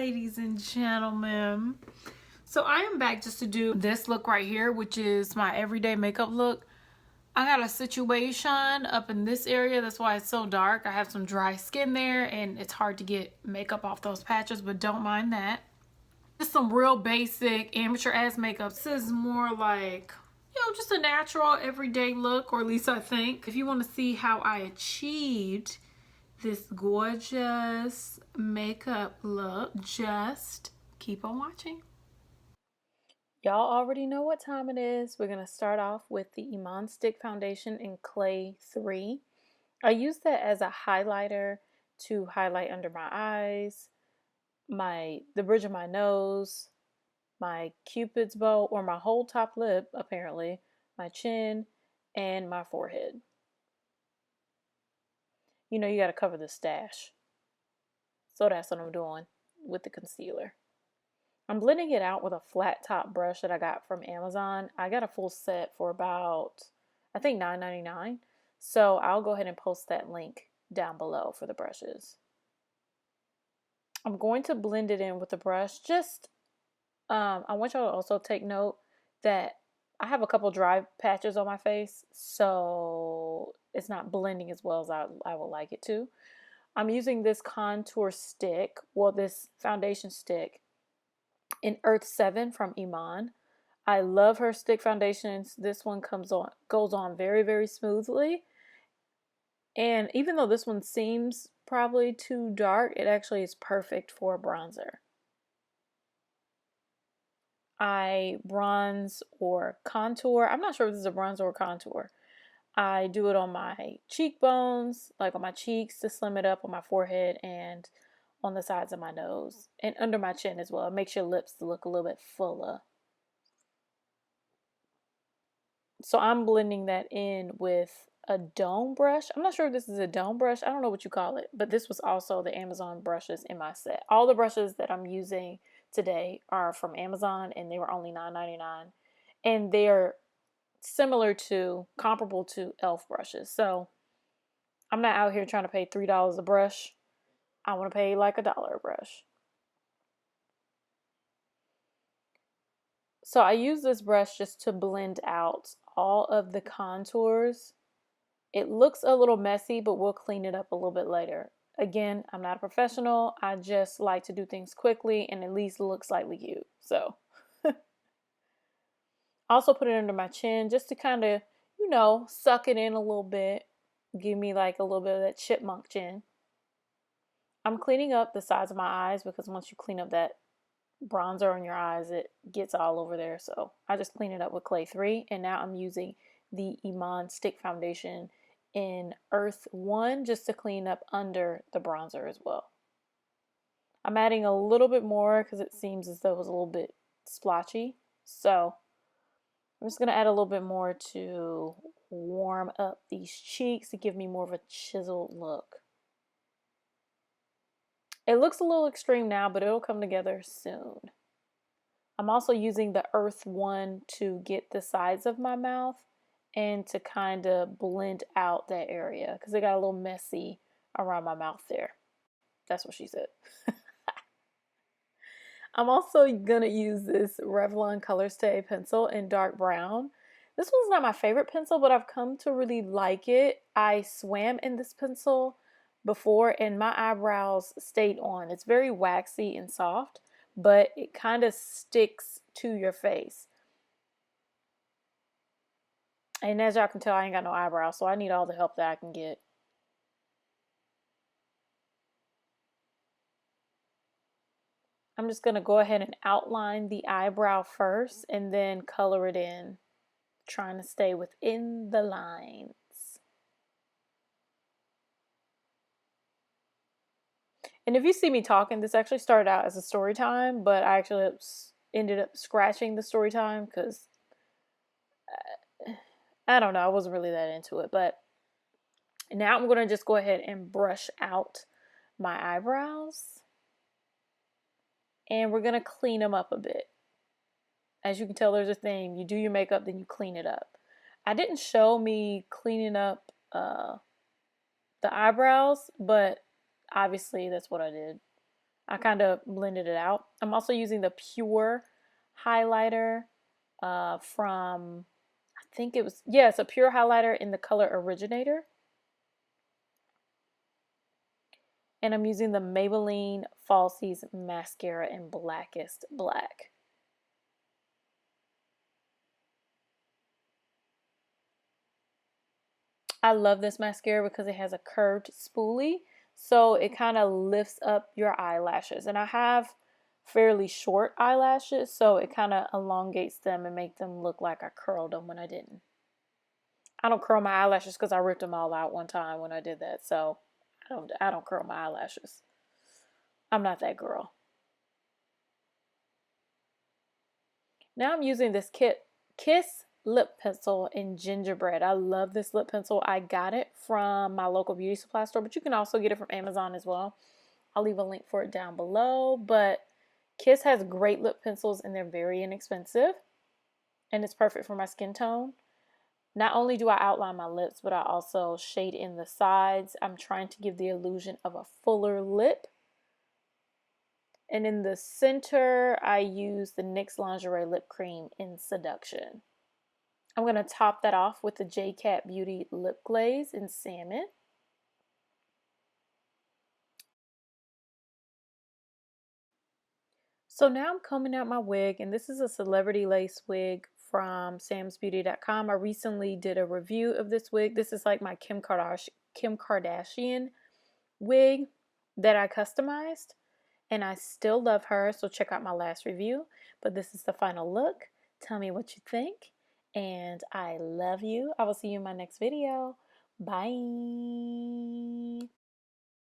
ladies and gentlemen. So I am back just to do this look right here, which is my everyday makeup look. I got a situation up in this area, that's why it's so dark. I have some dry skin there and it's hard to get makeup off those patches, but don't mind that. Just some real basic amateur ass makeup. This is more like, you know, just a natural everyday look, or at least I think. If you want to see how I achieved this gorgeous makeup look, just keep on watching. Y'all already know what time it is. We're going to start off with the Iman Stick Foundation in Clay 3. I use that as a highlighter to highlight under my eyes, the bridge of my nose, my cupid's bow, or my whole top lip apparently, my chin, and my forehead. You know you got to cover the stash. So that's what I'm doing with the concealer. I'm blending it out with a flat top brush that I got from Amazon. I got a full set for about, I think $9.99. So I'll go ahead and post that link down below for the brushes. I'm going to blend it in with the brush. Just, I want y'all to also take note that I have a couple dry patches on my face, so it's not blending as well as I would like it to. I'm using this contour stick, well, this foundation stick in Earth 7 from Iman. I love her stick foundations. This one goes on very, very smoothly. And even though this one seems probably too dark, it actually is perfect for a bronzer. I bronze or contour. I'm not sure if this is a bronzer or contour. I do it on my cheekbones, like on my cheeks to slim it up, on my forehead, and on the sides of my nose, and under my chin as well. It makes your lips look a little bit fuller. So I'm blending that in with a dome brush. I'm not sure if this is a dome brush. I don't know what you call it, but this was also the Amazon brushes in my set. All the brushes that I'm using today are from Amazon, and they were only $9.99, and they're comparable to e.l.f. brushes. So I'm not out here trying to pay $3 a brush. I want to pay like $1 a brush. So I use this brush just to blend out all of the contours. It looks a little messy, but we'll clean it up a little bit later. Again, I'm not a professional. I just like to do things quickly and at least look slightly cute. So also put it under my chin just to kind of, you know, suck it in a little bit. Give me like a little bit of that chipmunk chin. I'm cleaning up the sides of my eyes because once you clean up that bronzer on your eyes, it gets all over there. So I just clean it up with Clay 3, and now I'm using the Iman Stick Foundation in Earth 1 just to clean up under the bronzer as well. I'm adding a little bit more because it seems as though it was a little bit splotchy. So I'm just going to add a little bit more to warm up these cheeks to give me more of a chiseled look. It looks a little extreme now, but it'll come together soon. I'm also using the Earth 1 to get the sides of my mouth and to kind of blend out that area because it got a little messy around my mouth there. That's what she said. I'm also going to use this Revlon Colorstay pencil in dark brown. This one's not my favorite pencil, but I've come to really like it. I swam in this pencil before and my eyebrows stayed on. It's very waxy and soft, but it kind of sticks to your face. And as y'all can tell, I ain't got no eyebrows, so I need all the help that I can get. I'm just going to go ahead and outline the eyebrow first and then color it in, trying to stay within the lines. And if you see me talking, this actually started out as a story time, but I actually ended up scratching the story time because I don't know, I wasn't really that into it. But now I'm going to just go ahead and brush out my eyebrows. And we're going to clean them up a bit. As you can tell, there's a theme. You do your makeup, then you clean it up. I didn't show me cleaning up the eyebrows, but obviously that's what I did. I kind of blended it out. I'm also using the Pure highlighter from, I think it was, yeah, it's a Pure highlighter in the color Originator. And I'm using the Maybelline Falsies mascara in Blackest Black. I love this mascara because it has a curved spoolie, so it kind of lifts up your eyelashes. And I have fairly short eyelashes, so it kind of elongates them and make them look like I curled them when I didn't. I don't curl my eyelashes because I ripped them all out one time when I did that, so I don't curl my eyelashes. I'm not that girl. Now I'm using this Kiss lip pencil in Gingerbread. I love this lip pencil. I got it from my local beauty supply store, but you can also get it from Amazon as well. I'll leave a link for it down below. But Kiss has great lip pencils and they're very inexpensive. And it's perfect for my skin tone. Not only do I outline my lips, but I also shade in the sides. I'm trying to give the illusion of a fuller lip. And in the center, I use the NYX Lingerie Lip Cream in Seduction. I'm going to top that off with the JCat Beauty Lip Glaze in Salmon. So now I'm combing out my wig, and this is a celebrity lace wig from samsbeauty.com. I recently did a review of this wig. This is like my Kim Kardashian wig that I customized, and I still love her, so check out my last review. But this is the final look. Tell me what you think, and I love you. I will see you in my next video. Bye.